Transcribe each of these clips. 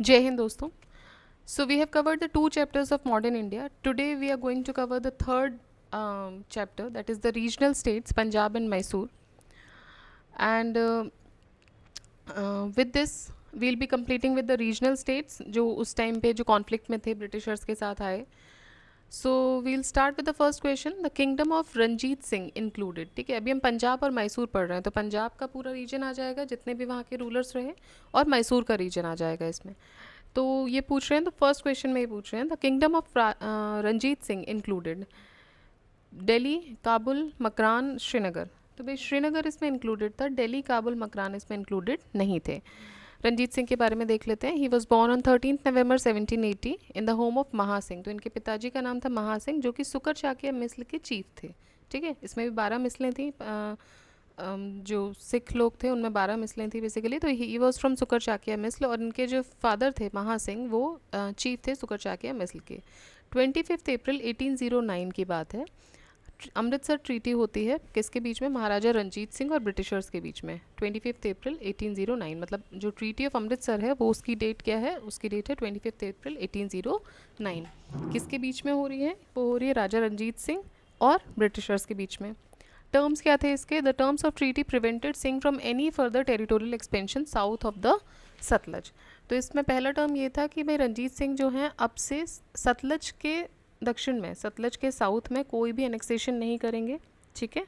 जय हिंद दोस्तों. So we have covered the two chapters of modern India. Today we are going to cover the third chapter, that is the regional states Punjab and Mysore. And with this we'll be completing with the regional states जो उस time पे जो conflict में थे Britishers के साथ आए. So we'll start with the first question. The kingdom of Ranjit Singh included. ठीक है, अभी हम पंजाब और मैसूर पढ़ रहे हैं, तो पंजाब का पूरा रीजन आ जाएगा जितने भी वहाँ के रूलर्स रहे, और मैसूर का रीजन आ जाएगा इसमें. तो ये पूछ रहे हैं, तो फर्स्ट क्वेश्चन में ये पूछ रहे हैं the kingdom of Ranjit Singh included Delhi, Kabul, Makran, Srinagar. तो भाई श्रीनगर इसमें इंक्लूडेड था, दिल्ली, काबुल, मकरान इसमें इंक्लूडेड नहीं थे. रंजीत सिंह के बारे में देख लेते हैं. He was born on 13 November 1780 in the home of Maha Singh. तो इनके पिताजी का नाम था महासिंह, जो कि सुकर चाकिया मिस्ल के चीफ थे. ठीक है, इसमें भी 12 मिसलें थी. जो सिख लोग थे उनमें 12 मिसलें थी बेसिकली. तो ही वॉज फ्रॉम सुकर चाकिया मिस्ल, और इनके जो फादर थे महासिंह वो चीफ थे सुकर चाकिया मिस्ल के. 25 अप्रैल 1809 की बात है. अमृतसर ट्रीटी होती है किसके बीच में? महाराजा रंजीत सिंह और ब्रिटिशर्स के बीच में. 25 अप्रैल 1809, मतलब जो ट्रीटी ऑफ अमृतसर है वो उसकी डेट क्या है? उसकी डेट है 25 अप्रैल 1809. किसके बीच में हो रही है? वो हो रही है राजा रंजीत सिंह और ब्रिटिशर्स के बीच में. टर्म्स क्या थे इसके? The terms of treaty prevented Singh from any further territorial expansion south of the Sutlej. तो इसमें पहला टर्म ये था कि भाई रंजीत सिंह जो हैं अब से सतलज के दक्षिण में, सतलज के साउथ में कोई भी एनेक्सेशन नहीं करेंगे. ठीक है.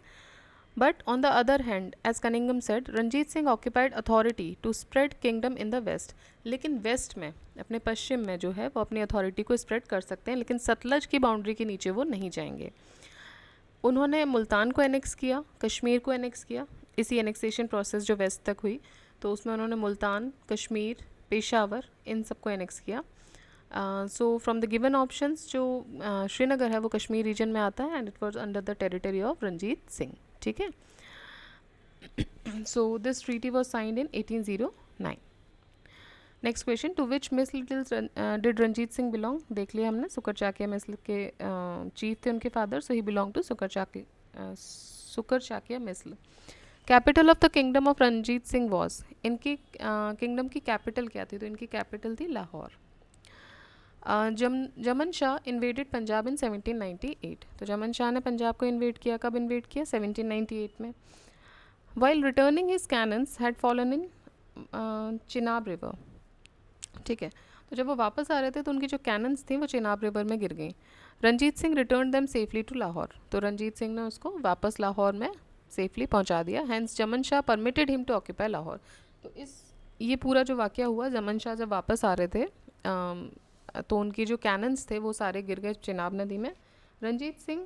But on the other hand, as Cunningham said, Ranjit Singh occupied authority to spread kingdom in the west. लेकिन वेस्ट में, अपने पश्चिम में जो है वो अपनी अथॉरिटी को स्प्रेड कर सकते हैं, लेकिन सतलज की बाउंड्री के नीचे वो नहीं जाएंगे. उन्होंने मुल्तान को एनेक्स किया, कश्मीर को एनेक्स किया. इसी एनेक्सेशन प्रोसेस जो वेस्ट तक हुई, तो उसमें उन्होंने मुल्तान, कश्मीर, पेशावर, इन सबको एनेक्स किया. So from the given options, जो श्रीनगर है वो कश्मीर रीजन में आता है, and it was under the territory of Ranjit Singh. ठीक है. So this treaty was signed in 1809. Next question. To which misl did Ranjit Singh belong? देख लिया हमने, सुकर चाकिया मिसल के चीफ थे उनके father, so he belong to Sukerchakia Misl. Capital of the kingdom of Ranjit Singh was. इनकी किंगडम की कैपिटल क्या थी? तो इनकी कैपिटल थी लाहौर. जमन शाह इन्वेडेड पंजाब इन 1798. तो जमन शाह ने पंजाब को इन्वेड किया. कब इन्वेड किया? 1798 में. While returning his cannons had fallen in Chenab river. ठीक है. तो जब वो वापस आ रहे थे तो उनकी जो कैनन्स थी वो चिनाब रिवर में गिर गई. Ranjit Singh return them safely to Lahore. तो रंजीत सिंह ने उसको वापस लाहौर में सेफली पहुंचा दिया. Hence Zaman Shah permitted him to occupy Lahore. तो ये पूरा जो वाक़या हुआ, जमन शाह जब वापस आ रहे थे तो उनकी जो कैनन्स थे वो सारे गिर गए चिनाब नदी में. रंजीत सिंह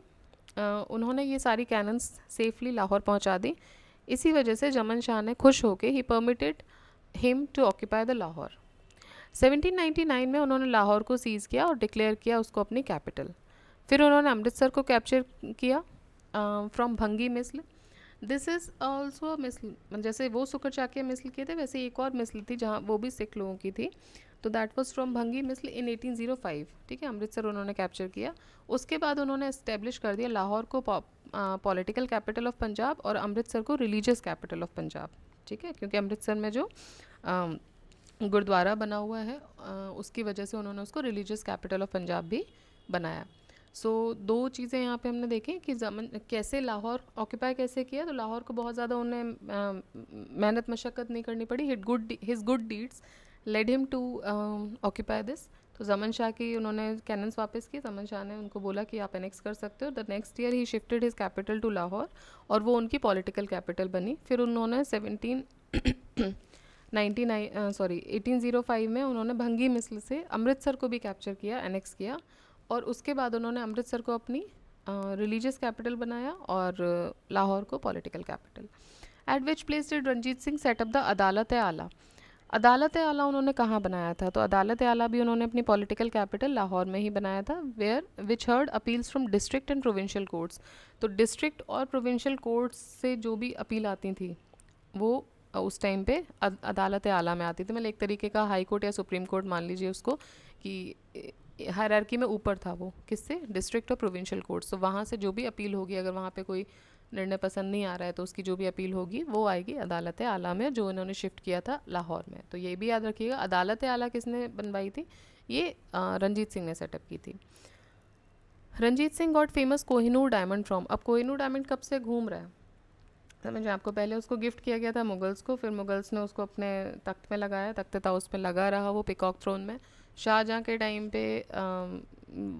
उन्होंने ये सारी कैनन्स सेफली लाहौर पहुंचा दी. इसी वजह से जमन शाह ने खुश होकर he permitted him to occupy the Lahore. 1799 में उन्होंने लाहौर को सीज़ किया और डिक्लेयर किया उसको अपनी कैपिटल. फिर उन्होंने अमृतसर को कैप्चर किया फ्रॉम भंगी मिसल. दिस इज़ ऑल्सो मिसल, जैसे वो सुकर चाकिया मिसल के थे वैसे एक और मिसल थी जहाँ वो भी सिख लोगों की थी. तो दैट वाज फ्रॉम भंगी मिसल इन 1805. ठीक है, अमृतसर उन्होंने कैप्चर किया. उसके बाद उन्होंने इस्टेब्लिश कर दिया लाहौर को पॉलिटिकल कैपिटल ऑफ पंजाब और अमृतसर को रिलीजियस कैपिटल ऑफ पंजाब. ठीक है, क्योंकि अमृतसर में जो गुरुद्वारा बना हुआ है उसकी वजह से उन्होंने उसको रिलीजियस कैपिटल ऑफ पंजाब भी बनाया. सो दो चीज़ें यहाँ पे हमने देखी कि कैसे लाहौर ऑक्यूपाई कैसे किया. तो लाहौर को बहुत ज़्यादा उन्हें मेहनत मशक्क़त नहीं करनी पड़ी. His good deeds led him to occupy this. तो जमन शाह की उन्होंने कैनन्स वापस किए. जमन शाह ने उनको बोला कि आप एनेक्स कर सकते हो. द नेक्स्ट ईयर ही shifted his capital to Lahore और वो उनकी पॉलिटिकल कैपिटल बनी. फिर उन्होंने 1805 में उन्होंने भंगी मिसल से अमृतसर को भी कैप्चर किया, एनेक्स किया. और उसके बाद उन्होंने अमृतसर को अपनी रिलीजियस कैपिटल बनाया और लाहौर को political capital. At which place did Ranjit Singh set up the अदालत आला. अदालत आला उन्होंने कहाँ बनाया था? तो अदालत आला भी उन्होंने अपनी पॉलिटिकल कैपिटल लाहौर में ही बनाया था. Where which heard appeals from district and provincial courts. तो डिस्ट्रिक्ट और प्रोविंशियल कोर्ट्स से जो भी अपील आती थी वो उस टाइम पे अदालत आला में आती थी. मतलब एक तरीके का हाई कोर्ट या सुप्रीम कोर्ट मान लीजिए उसको, कि हायरार्की में ऊपर था वो. किससे? डिस्ट्रिक्ट और प्रोविंशियल कोर्ट. तो वहाँ से जो भी अपील होगी, अगर वहाँ पे कोई निर्णय पसंद नहीं आ रहा है तो उसकी जो भी अपील होगी वो आएगी अदालत आला में, जो इन्होंने शिफ्ट किया था लाहौर में। तो ये भी याद रखिएगा, अदालत आला किसने बनवाई थी? ये रंजीत सिंह ने सेटअप की थी। Ranjit Singh got famous Kohinoor diamond from. अब कोहिनूर डायमंड कब से घूम रहा है समझे आपको? पहले उसको गिफ्ट किया गया था मुगल्स को, फिर मुगल्स ने उसको अपने तख्त में लगाया, तख्त ताउस पे लगा रहा वो पिकॉक थ्रोन में। शाहजहाँ के टाइम पे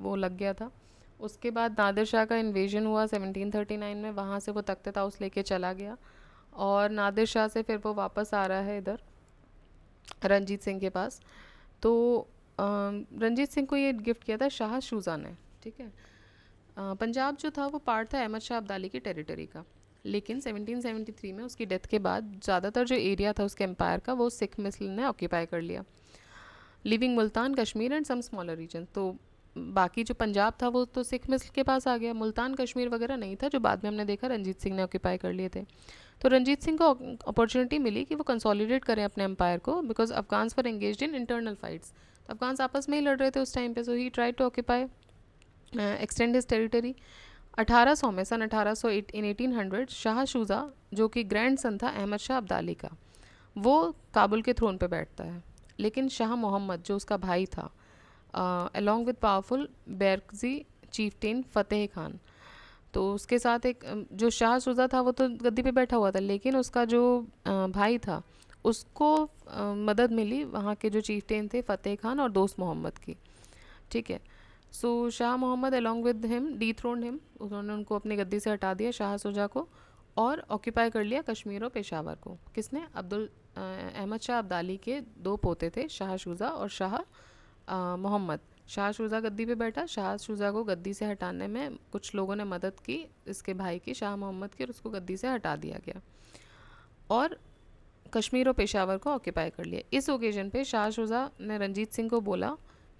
वो लग गया था। उसके बाद नादिर शाह का इन्वेजन हुआ 1739 में, वहाँ से वो तख्त ताउस लेके चला गया, और नादिर शाह से फिर वो वापस आ रहा है इधर रंजीत सिंह के पास। तो रंजीत सिंह को ये गिफ्ट किया था शाह शुजा ने, ठीक है। पंजाब जो था वो पार्ट था अहमद शाह अब्दाली की टेरिटरी का, लेकिन 1773 में उसकी डेथ के बाद ज़्यादातर जो एरिया था उसके एम्पायर का वो सिख मिसल ने ऑक्यूपाई कर लिया, leaving Multan Kashmir and some smaller region. तो बाकी जो पंजाब था वो तो सिख मिसल के पास आ गया, मुल्तान कश्मीर वगैरह नहीं था, जो बाद में हमने देखा रंजीत सिंह ने ऑक्यूपाई कर लिए थे। तो रंजीत सिंह को अपॉर्चुनिटी मिली कि वो कंसोलिडेट करें अपने एम्पायर को, because Afghans were engaged in internal fights. तो अफगान्स आपस में ही लड़ रहे थे उस टाइम पे, so he try to occupy extend his territory. 1800 में, सन 1800 इन 1800 शाह शुजा जो कि ग्रैंड सन था अहमद शाह अब्दाली का, वो काबुल के थ्रोन पे बैठता है। लेकिन शाह मोहम्मद जो उसका भाई था, अलॉन्ग विद पावरफुल बैरकजी चीफ्टेन फ़तेह खान, तो उसके साथ एक जो शाह शुजा था वो तो गद्दी पे बैठा हुआ था, लेकिन उसका जो भाई था उसको मदद मिली वहाँ के जो चीफ्टेन थे फ़तेह खान और दोस्त मोहम्मद की, ठीक है। So Shah Mohammad along with him dethroned him, उन्होंने उनको अपनी गद्दी से हटा दिया शाह शुजा को, और ऑक्यूपाई कर लिया कश्मीर और पेशावर को। किसने? अहमद शाह अब्दाली के दो पोते थे, शाह शुजा और शाह मोहम्मद। शाह शुजा गद्दी पे बैठा, शाह शुजा को गद्दी से हटाने में कुछ लोगों ने मदद की इसके भाई की, शाह मोहम्मद की, और उसको गद्दी से हटा दिया गया और कश्मीर और पेशावर को ऑक्यूपाई कर लिया। इस ओकेजन पे शाह शुजा ने रंजीत सिंह को बोला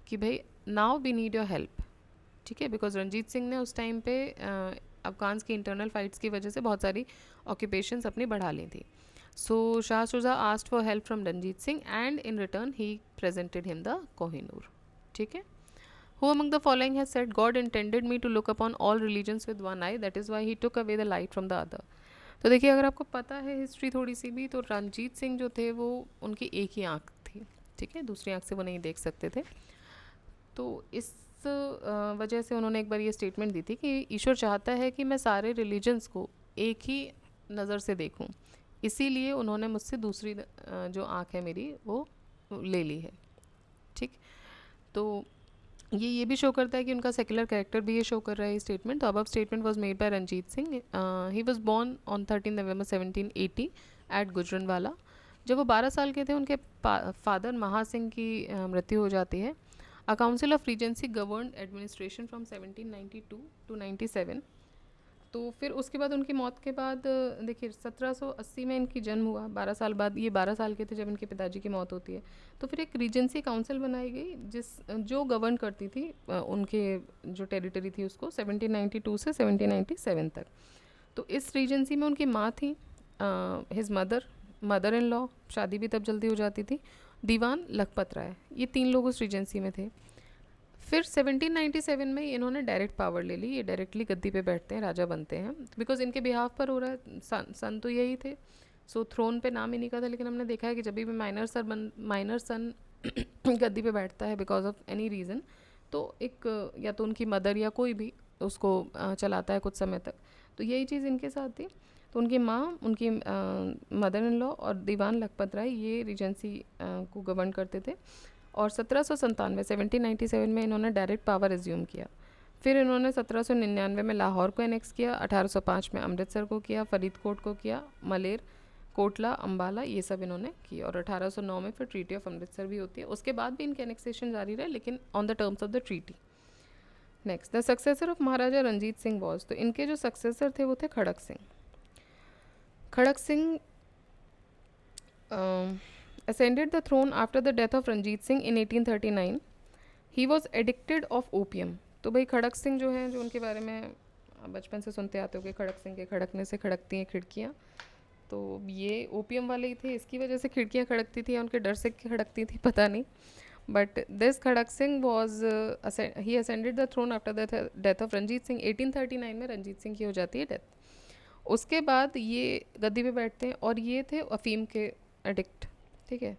कि भाई now we need your help, ठीक है, बिकॉज रंजीत सिंह ने उस टाइम पे अफगान्स की इंटरनल फाइट्स की वजह से बहुत सारी ऑक्यूपेशंस अपनी बढ़ा ली थी। So Shah Shuja asked for help from Ranjit Singh and in return he presented him the Kohinoor, ठीक है। Who among the following has said, God intended me to look upon all religions with one eye, that is why he took away the light from the other? तो देखिए, अगर आपको पता है history थोड़ी सी भी, तो रंजीत सिंह जो थे वो उनकी एक ही आँख थी, ठीक है, दूसरी आँख से वो नहीं देख सकते थे। तो इस वजह से उन्होंने एक बार ये स्टेटमेंट दी थी कि ईश्वर चाहता है कि मैं सारे रिलीजन्स को एक ही नज़र से देखूं, इसीलिए उन्होंने मुझसे दूसरी जो आँख है मेरी वो ले ली है, ठीक। तो ये भी शो करता है कि उनका सेकुलर कैरेक्टर भी ये शो कर रहा है स्टेटमेंट। तो अब statement was made by Ranjit Singh. He was born on 13 November 1780 at Gujranwala. जब वो 12 साल के थे उनके फादर महा सिंह की मृत्यु हो जाती है। A council of regency govern administration from 1792 to 97। तो फिर उसके बाद उनकी मौत के बाद देखिए 1780 में इनकी जन्म हुआ, 12 साल बाद, ये 12 साल के थे जब इनके पिताजी की मौत होती है। तो फिर एक रीजेंसी काउंसिल बनाई गई जो गवर्न करती थी उनके जो टेरिटरी थी उसको 1792 से 1797 तक। तो इस रीजेंसी में उनकी माँ थी, हिज मदर इन लॉ, शादी भी तब जल्दी हो जाती थी, दीवान लखपत राय, ये 3 लोग उस रीजेंसी में थे। फिर 1797 में इन्होंने डायरेक्ट पावर ले ली, ये डायरेक्टली गद्दी पे बैठते हैं, राजा बनते हैं, बिकॉज इनके बिहाफ पर हो रहा है। सन तो यही थे, सो थ्रोन पे नाम इन्हीं का था, लेकिन हमने देखा है कि जब भी माइनर सन गद्दी पे बैठता है बिकॉज ऑफ एनी रीज़न, तो एक या तो उनकी मदर या कोई भी उसको चलाता है कुछ समय तक। तो यही चीज़ इनके साथ थी। तो उनकी माँ, उनकी मदर इन लॉ और दीवान लखपत राय ये रीजेंसी को गवर्न करते थे। और 1797 में इन्होंने डायरेक्ट पावर एज्यूम किया। फिर इन्होंने 1799 में लाहौर को एनेक्स किया, 1805 में अमृतसर को किया, फरीदकोट को किया, मलेर, कोटला, अम्बाला, ये सब इन्होंने किया। और 1809 में फिर ट्रीटी ऑफ अमृतसर भी होती है। उसके बाद भी इनके एनेक्सेशन जारी रहे, लेकिन on the terms of the treaty. Next, the successor of Maharaja Ranjit Singh was, तो इनके जो सक्सेसर थे वो थे खड़क सिंह। खड़क Singh ascended the throne after the death of Ranjit Singh in 1839. He was addicted of opium. तो भाई खड़क सिंह जो हैं, जो उनके बारे में बचपन से सुनते आते हो कि खड़क सिंह के खड़कने से खड़कती हैं खिड़कियाँ, तो ये ओपियम वाले ही थे, इसकी वजह से खिड़कियाँ खड़कती थी या उनके डर से खड़कती थी पता नहीं। But this Kharak Singh was he ascended the throne after the death of Ranjit Singh. 1839 में रंजीत सिंह की हो जाती है डेथ। उसके बाद ये गद्दी पे बैठते हैं और ये थे अफीम के एडिक्ट, ठीक है।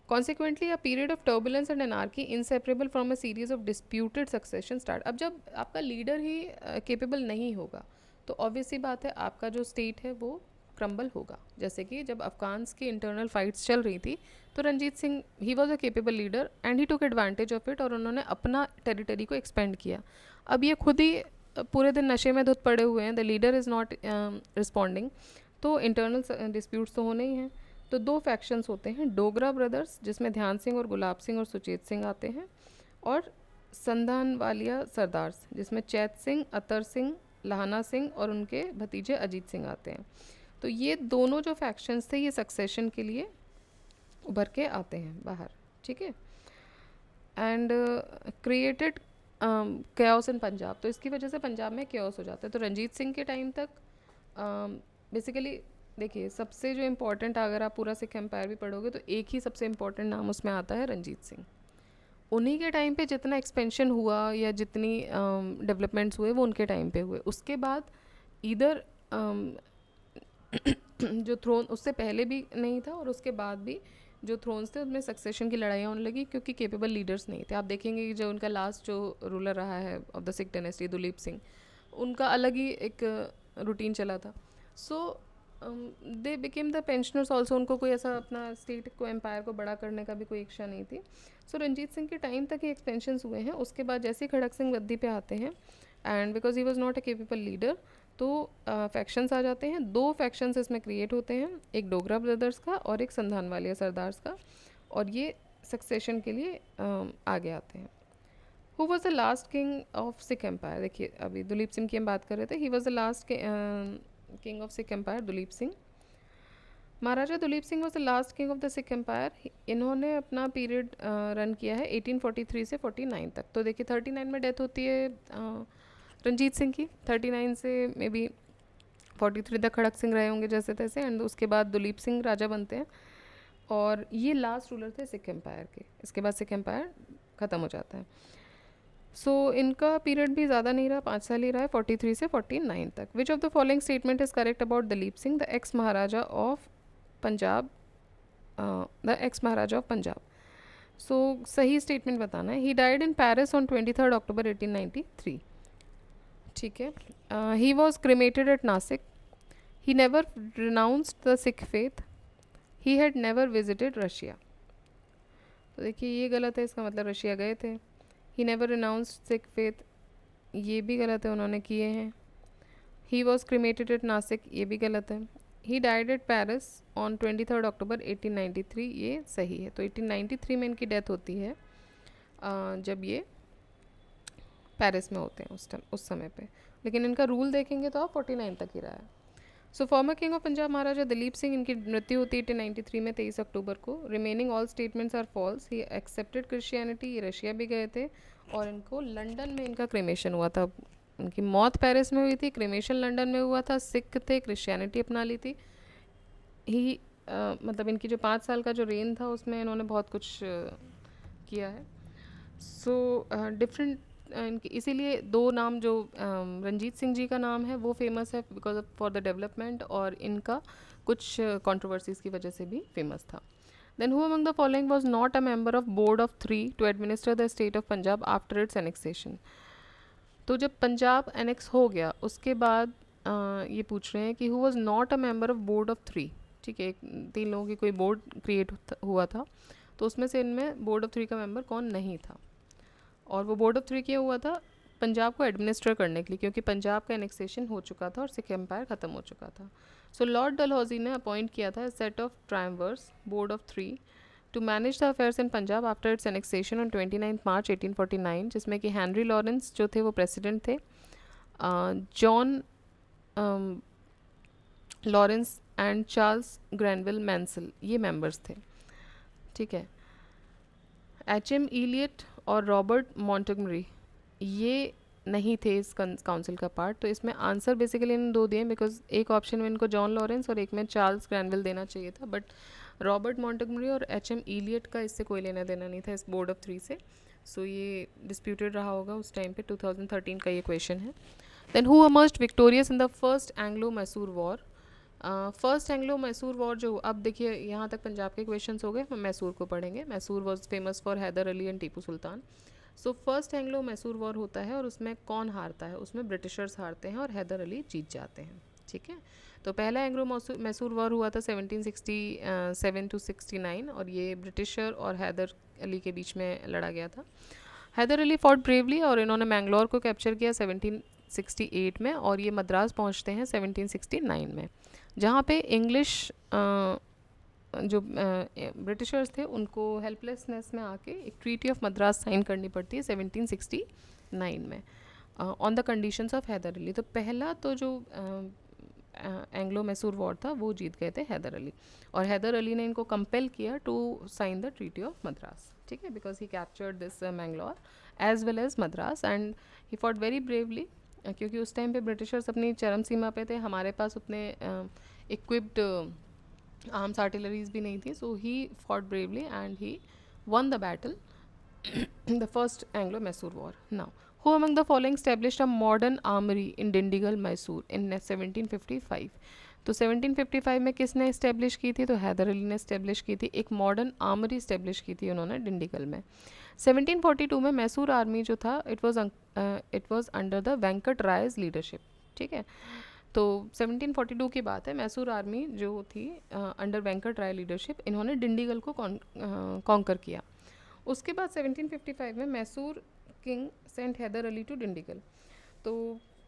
Consequently a period of turbulence and anarchy inseparable from a series of disputed succession start. अब जब आपका लीडर ही केपेबल नहीं होगा तो ऑब्वियस सी बात है आपका जो स्टेट है वो क्रम्बल होगा। जैसे कि जब अफगान्स की इंटरनल फाइट्स चल रही थी तो Ranjit Singh he was a capable leader and he took advantage of it, और उन्होंने अपना टेरिटरी को एक्सपेंड किया। अब ये खुद ही पूरे दिन नशे में धुत पड़े हुए हैं, the leader is not responding, तो इंटरनल डिस्प्यूट्स तो होने ही हैं। तो दो फैक्शंस होते हैं, डोगरा ब्रदर्स जिसमें ध्यान सिंह और गुलाब सिंह और सुचेत सिंह आते हैं, और संधान वालिया सरदार्स जिसमें चैत सिंह, अतर सिंह, लाहना सिंह और उनके भतीजे अजीत सिंह आते हैं। तो ये दोनों जो फैक्शंस थे ये सक्सेशन के लिए उभर के आते हैं बाहर, ठीक है। एंड क्रिएटेड कैओस इन पंजाब, तो इसकी वजह से पंजाब में कैओस हो जाता है। तो रंजीत सिंह के टाइम तक बेसिकली देखिए सबसे जो इम्पोर्टेंट, अगर आप पूरा सिख एम्पायर भी पढ़ोगे तो एक ही सबसे इम्पोर्टेंट नाम उसमें आता है रंजीत सिंह। उन्हीं के टाइम पे जितना एक्सपेंशन हुआ या जितनी डेवलपमेंट्स हुए वो उनके टाइम पे हुए। उसके बाद इधर जो थ्रोन उससे पहले भी नहीं था और उसके बाद भी जो थ्रोन्स थे उनमें सक्सेशन की लड़ाइयाँ होने लगी क्योंकि केपेबल लीडर्स नहीं थे। आप देखेंगे कि जो उनका लास्ट जो रूलर रहा है of the Sikh dynasty, Duleep Singh, उनका अलग ही एक रूटीन चला था। So they became the pensioners also, उनको कोई ऐसा अपना स्टेट को एम्पायर को बड़ा करने का भी कोई इच्छा नहीं थी। सो रंजीत सिंह के टाइम तक ही एक्सपेंशंस हुए हैं। उसके बाद जैसे ही खड़क सिंह गद्दी पे आते हैं and because he was not a capable leader तो फैक्शंस आ जाते हैं। दो फैक्शंस इसमें क्रिएट होते हैं, एक डोगरा ब्रदर्स का और एक संधान वालिया सरदार्स का, और ये सक्सेशन के लिए आगे आते हैं। Who was the last king of Sikh empire? देखिए अभी दुलीप सिंह की हम बात कर रहे थे, he was the last king of Sikh empire, Duleep Singh. Maharaja Duleep Singh was the last king of the Sikh empire. इन्होंने अपना पीरियड रन किया है 1843 से 49 तक। तो देखिए 39 में डेथ होती है रंजीत सिंह की, 39 से मे बी 43 तक खड़क सिंह रहे होंगे जैसे तैसे, एंड उसके बाद दुलीप सिंह राजा बनते हैं और ये लास्ट रूलर थे सिख एम्पायर के। इसके बाद सिख एम्पायर ख़त्म हो जाता है। सो इनका पीरियड भी ज़्यादा नहीं रहा, 5 साल ही रहा है, 43 से 49 तक। Which of the following statement is correct about Dalip Singh, the ex Maharaja of Punjab, the ex Maharaja of Punjab? So सही स्टेटमेंट बताना है। He died in Paris on 23 October 1893, ठीक है। He was cremated at Nasik, he never renounced the Sikh faith, he had never visited Russia. तो देखिए ये गलत है, इसका मतलब रशिया गए थे। He never renounced Sikh faith, ये भी गलत है, उन्होंने किए हैं। He was cremated at Nashik, ये भी गलत है। He died at Paris on 23 October 1893, ये सही है। तो 1893 में इनकी डेथ होती है जब ये पेरिस में होते हैं उस समय पे। लेकिन इनका रूल देखेंगे तो आप 49 तक ही रहा है। So former king of Punjab Maharaja Dalip Singh, इनकी मृत्यु होती है 1893 में 23 अक्टूबर को। Remaining all statements are false. He accepted Christianity, ये रशिया भी गए थे और इनको लंदन में इनका क्रिमेशन हुआ था। उनकी मौत पेरिस में हुई थी, क्रिमेशन लंदन में हुआ था। सिख थे, क्रिश्चियनिटी अपना ली थी। ही मतलब इनकी जो 5 साल का जो रेन था उसमें इन्होंने बहुत कुछ किया है। सो डिफरेंट इनकी, इसीलिए दो नाम जो रंजीत सिंह जी का नाम है वो फेमस है because of for the development, और इनका कुछ कंट्रोवर्सीज की वजह से भी फेमस था। Then who among the following was not a member of board of 3 to administer the state of Punjab after its annexation? तो जब पंजाब एनेक्स हो गया उसके बाद ये पूछ रहे हैं कि who was not a member of board of 3, ठीक है। 3 लोगों की कोई बोर्ड क्रिएट हुआ था, तो उसमें से इनमें बोर्ड ऑफ 3 का मेंबर कौन नहीं था? और वो बोर्ड ऑफ 3 किया हुआ था पंजाब को एडमिनिस्टर करने के लिए, क्योंकि पंजाब का एनेक्सेशन हो चुका था और सिख एम्पायर ख़त्म हो चुका था। सो लॉर्ड डलहौजी ने अपॉइंट किया था set of triumvirs board of 3 to manage the affairs in Punjab after its annexation on 29 March 1849, जिसमें कि हेनरी लॉरेंस जो थे वो प्रेसिडेंट थे, John Lawrence and Charles Granville Mansel ये मेंबर्स थे, ठीक है। एच.एम. इलियट और रॉबर्ट मॉन्टगमरी ये नहीं थे इस काउंसिल का पार्ट। तो इसमें आंसर बेसिकली इन दो दिए बिकॉज एक ऑप्शन में इनको जॉन लॉरेंस और एक में चार्ल्स ग्रैनविल देना चाहिए था, बट रॉबर्ट मॉन्टगमरी और एच.एम. इलियट का इससे कोई लेना देना नहीं था इस बोर्ड ऑफ 3 से। सो ये डिस्प्यूटेड रहा होगा उस टाइम पे। 2013 का ये क्वेश्चन है। Then who emerged victorious in the first Anglo-Mysore war? First Anglo Mysore war जो, अब देखिए यहाँ तक पंजाब के क्वेश्चंस हो गए, हम मैसूर को पढ़ेंगे. Mysore was famous for Hyder Ali and Tipu Sultan. So first Anglo Mysore war होता है और उसमें कौन हारता है? उसमें ब्रिटिशर्स हारते हैं और हैदर अली जीत जाते हैं. ठीक है, तो पहला एंग्लो मैसूर वॉर हुआ था 1767 टू 69 और ये ब्रिटिशर और हैदर अली के बीच में लड़ा गया था. हैदर अली फॉर्ट ब्रेवली और इन्होंने मैंगलोर को कैप्चर किया 1768 में और ये मद्रास पहुंचते हैं 1769 में, जहाँ पे इंग्लिश जो ब्रिटिशर्स थे उनको हेल्पलेसनेस में आके एक ट्रीटी ऑफ मद्रास साइन करनी पड़ती है 1769 में on the conditions of Hyder Ali. तो पहला तो जो एंग्लो मैसूर वॉर था वो जीत गए थे हैदर अली, और हैदर अली ने इनको कंपेल किया to sign the treaty of Madras. ठीक है, because he captured this Mangalore as well as Madras and he fought very bravely, क्योंकि उस टाइम पे ब्रिटिशर्स अपनी चरम सीमा पे थे, हमारे पास उतने इक्विप्ड आर्म्स आर्टिलरीज भी नहीं थी. So he fought bravely and he won the battle, the first Anglo-Mysore War. Now, who among the following established a modern armory in Dindigul, Mysore in 1755? तो 1755 में किसने इस्टेब्लिश की थी? तो हैदर अली ने इस्टेब्लिश की थी. एक मॉडर्न आर्मरी इस्टेब्लिश की थी उन्होंने डिंडीगल में. 1742 में मैसूर आर्मी जो था it was under the Venkat Raya's leadership. ठीक है, तो 1742 की बात है. मैसूर आर्मी जो थी अंडर वेंकट राय लीडरशिप, इन्होंने डिंडीगल को कॉन्कर किया. उसके बाद 1755 में Mysore king sent Hyder Ali to Dindigul. तो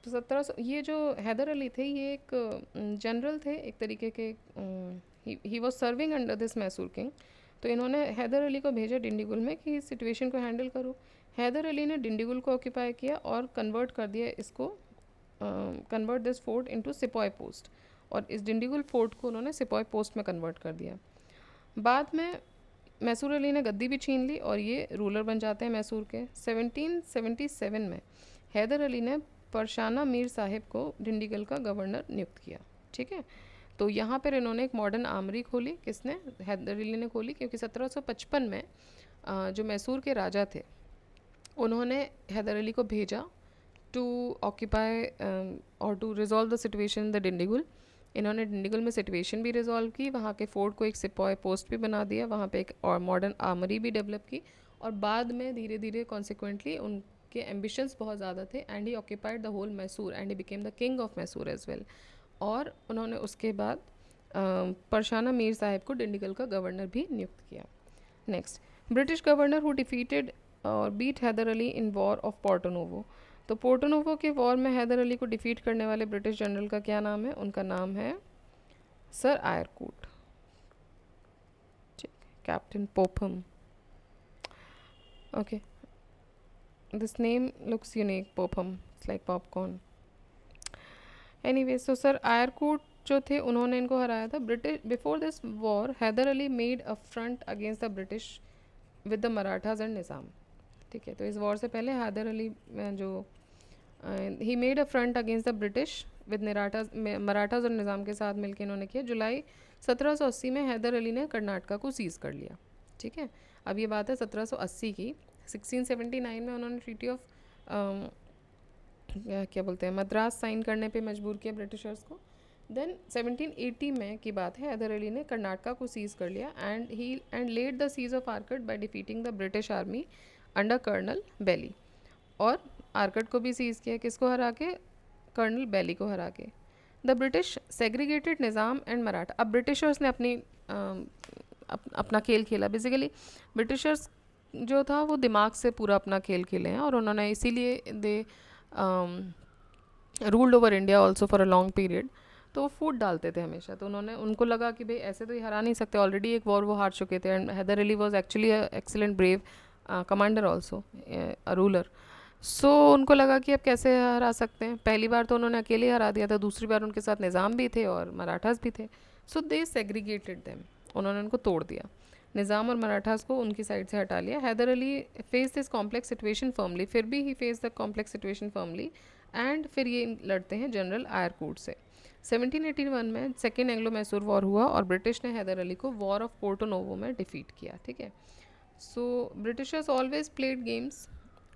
1700, ये जो हैदर अली थे ये एक जनरल थे एक तरीके के, he was serving under this Mysore king. तो इन्होंने हैदर अली को भेजा डिंडीगुल में कि इस सिचुएशन को हैंडल करो. हैदर अली ने डिंडीगुल को ऑक्यूपाई किया और कन्वर्ट कर दिया इसको, convert this fort into sepoy post, और इस डिंडीगुल फोर्ट को उन्होंने सिपॉय पोस्ट में कन्वर्ट कर दिया. बाद में मैसूर अली ने गद्दी भी छीन ली और ये रूलर बन जाते हैं मैसूर के. 1777 में हैदर अली ने परशाना मीर साहिब को डिंडीगल का गवर्नर नियुक्त किया. ठीक है, तो यहाँ पर इन्होंने एक मॉडर्न आर्मरी खोली. किसने? हैदर अली ने खोली, क्योंकि 1755 में जो मैसूर के राजा थे उन्होंने हैदर अली को भेजा टू ऑक्यूपाई और to resolve the situation in the Dindigul. इन्होंने डिंडीगुल में सिचुएशन भी रिजॉल्व की, वहाँ के फोर्ट को एक सिपॉय पोस्ट भी बना दिया, वहाँ पे एक और मॉडर्न आर्मरी भी डेवलप की, और बाद में धीरे धीरे कॉन्सिक्वेंटली उनके एम्बिशंस बहुत ज़्यादा थे and he occupied the whole Mysore and he became the king of Mysore as well. और उन्होंने उसके बाद परशाना मीर साहिब को डिंडीगल का गवर्नर भी नियुक्त किया. Next, British governor who defeated और beat Hyder Ali in war of Porto Novo. तो पोर्टोनोवो के वॉर में हैदर अली को डिफीट करने वाले ब्रिटिश जनरल का क्या नाम है? उनका नाम है sir Eyre Coote. Captain Popham. Okay, this name looks unique. Popham, it's like popcorn. Anyway, so sir Eyre Coote जो थे उन्होंने इनको हराया था. British before this war Hyder Ali made a front against the British with the Marathas and Nizam. ठीक है, तो इस वॉर से पहले हैदर अली जो he made a front against the British with Marathas और निज़ाम के साथ मिलकर इन्होंने किया. जुलाई 1780 में हैदर अली ने कर्नाटका को सीज़ कर लिया. ठीक है, अब ये बात है 1780 की. 1679 में उन्होंने ट्रीटी ऑफ क्या बोलते हैं मद्रास साइन करने पे मजबूर किया ब्रिटिशर्स को. देन 1780 में की बात है, हैदर अली ने कर्नाटका को सीज़ कर लिया and led the siege of Arcot by defeating the British army under colonel Baillie. और आर्कट को भी सीज़ किया, किसको हरा के? कर्नल बेली को हरा के. The British segregated Nizam and Maratha. अब ब्रिटिशर्स ने अपना खेल खेला. बेसिकली ब्रिटिशर्स जो था वो दिमाग से पूरा अपना खेल खेले हैं, और उन्होंने इसीलिए दे ruled over India also for a long period. तो वो फूट डालते थे हमेशा. तो उनको लगा कि भाई ऐसे तो ये हरा नहीं सकते, ऑलरेडी एक वॉर वो हार चुके थे. And Hyder Ali was actually excellent brave commander also, a ruler. सो उनको लगा कि अब कैसे हरा सकते हैं. पहली बार तो उन्होंने अकेले हरा दिया था, दूसरी बार उनके साथ निज़ाम भी थे और मराठास भी थे. सो दे सेग्रीगेटेड देम, उन्होंने उनको तोड़ दिया. निज़ाम और मराठास को उनकी साइड से हटा लिया. Hyder Ali face this complex situation firmly, फिर भी he face the complex situation firmly and फिर ये लड़ते हैं जनरल आयरकूट से. 1781 में सेकेंड एंग्लो मैसूर वॉर हुआ और ब्रिटिश ने हैदर अली को वॉर ऑफ पोर्टोनोवो में डिफीट किया. ठीक है, so Britishers always played games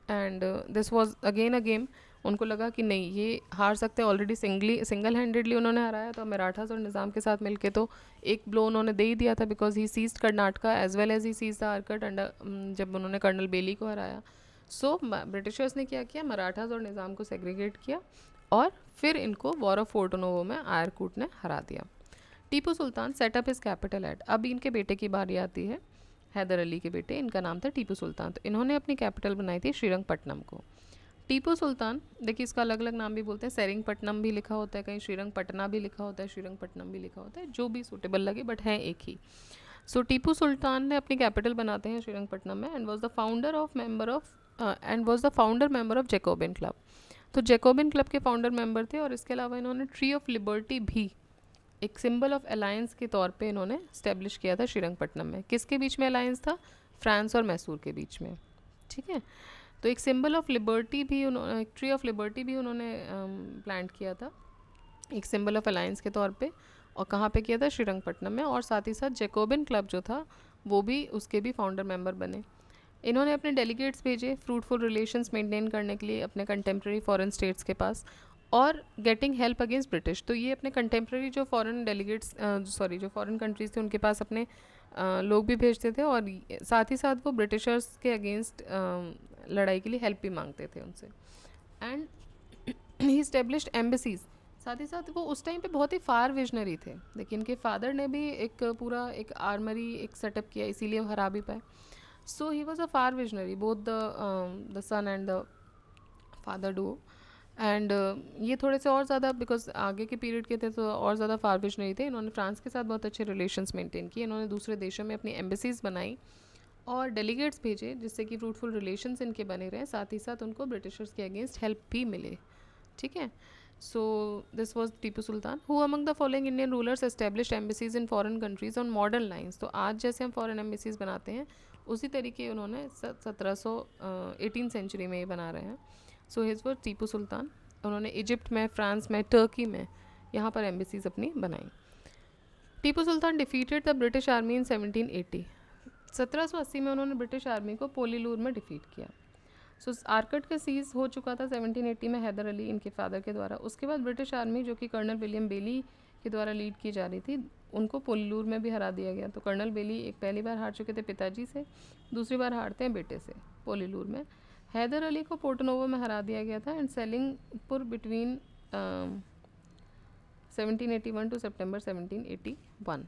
and this was again a game उनको लगा कि नहीं ये हार सकते हैं, ऑलरेडी सिंगल हैंडेडली उन्होंने हराया, तो मराठास और निज़ाम के साथ मिलके तो एक ब्लो उन्होंने दे ही दिया था, because he seized Karnataka as well as he seized the Arcot under, जब उन्होंने कर्नल बेली को हराया। सो ब्रिटिशर्स ने क्या किया, मराठास और निज़ाम को सेग्रीगेट किया और फिर इनको वॉर ऑफ फोर्टनोवो में आयरकूट ने हरा दिया। Tipu Sultan setup his capital eight, अब इनके बेटे की बारी आती है, हैदर अली के बेटे, इनका नाम था टीपू सुल्तान, तो इन्होंने अपनी कैपिटल बनाई थी श्रीरंगपट्टनम को। टीपू सुल्तान, देखिए इसका अलग अलग नाम भी बोलते हैं, सेरिंगपट्टनम भी लिखा होता है, कहीं श्रीरंगपट्टना भी लिखा होता है, श्रीरंगपट्टनम भी लिखा होता है, जो भी सूटेबल लगे, बट है एक ही। सो टीपू सुल्तान ने अपनी कैपिटल बनाते हैं श्रीरंगपट्टनम में, and was the founder member of Jacobin club. तो जैकोबिन क्लब के फाउंडर मेंबर थे, और इसके अलावा इन्होंने ट्री ऑफ लिबर्टी भी एक सिंबल ऑफ अलायंस के तौर पे इन्होंने स्टैब्लिश किया था श्रीरंगपट्टनम में। किसके बीच में अलायंस था? फ्रांस और मैसूर के बीच में, ठीक है। तो एक सिंबल ऑफ लिबर्टी भी उन्होंने, एक ट्री ऑफ लिबर्टी भी उन्होंने प्लांट किया था एक सिंबल ऑफ अलायंस के तौर पे, और कहाँ पे किया था? श्रीरंगपट्टनम में। और साथ ही साथ जैकोबिन क्लब जो था वो भी, उसके भी फाउंडर मेंबर बने। इन्होंने अपने डेलीगेट्स भेजे फ्रूटफुल रिलेशंस मेंटेन करने के लिए अपने कंटेम्प्रेरी फॉरेन स्टेट्स के पास, और गेटिंग हेल्प अगेंस्ट ब्रिटिश। तो ये अपने कंटेम्प्रेरी जो फॉरेन डेलीगेट्स, जो फॉरेन कंट्रीज थे उनके पास अपने लोग भी भेजते थे, और साथ ही साथ वो ब्रिटिशर्स के अगेंस्ट लड़ाई के लिए हेल्प भी मांगते थे उनसे। And he established embassies. साथ ही साथ वो उस टाइम पे बहुत ही फार विजनरी थे। देखिए इनके फादर ने भी एक पूरा एक आर्मरी एक सेटअप किया, इसीलिए हरा भी पाए। So he was a far visionary, both the son and the father do. And ये थोड़े से और ज़्यादा, बिकॉज आगे के पीरियड के थे तो और ज़्यादा फार विजनरी थे। इन्होंने फ्रांस के साथ बहुत अच्छे रिलेशंस मेंटेन किए, इन्होंने दूसरे देशों में अपनी एम्बेसीज बनाई और डेलीगेट्स भेजे, जिससे कि फ्रूटफुल रिलेशंस इनके बने रहे, साथ ही साथ उनको ब्रिटिशर्स के अगेंस्ट हेल्प भी मिले, ठीक है। So this was Tipu Sultan, who among the following Indian rulers established embassies in foreign countries on modern lines. तो आज जैसे हम फॉरेन एम्बेसीज बनाते हैं उसी तरीके उन्होंने 18 सेंचुरी में ही बना रहे हैं। So his was Tipu Sultan. उन्होंने इजिप्ट में, फ्रांस में, टर्की में, यहाँ पर एम्बेसीज अपनी बनाई। Tipu Sultan defeated the British army in 1780। 1780 में उन्होंने ब्रिटिश आर्मी को पोलीलूर में डिफीट किया। सो आर्कट का सीज हो चुका था 1780 में हैदर अली इनके फादर के द्वारा। उसके बाद ब्रिटिश आर्मी जो कि कर्नल विलियम बेली के द्वारा लीड की जा रही थी, उनको पोलीलूर में भी हरा दिया गया। तो कर्नल बेली एक पहली बार हार चुके थे पिताजी से, दूसरी बार हारते हैं बेटे से पोलीलूर में। हैदर अली को पोर्टनोवो में हरा दिया गया था, एंड सेलिंगपुर बिटवीन 1781 टू सितंबर 1781,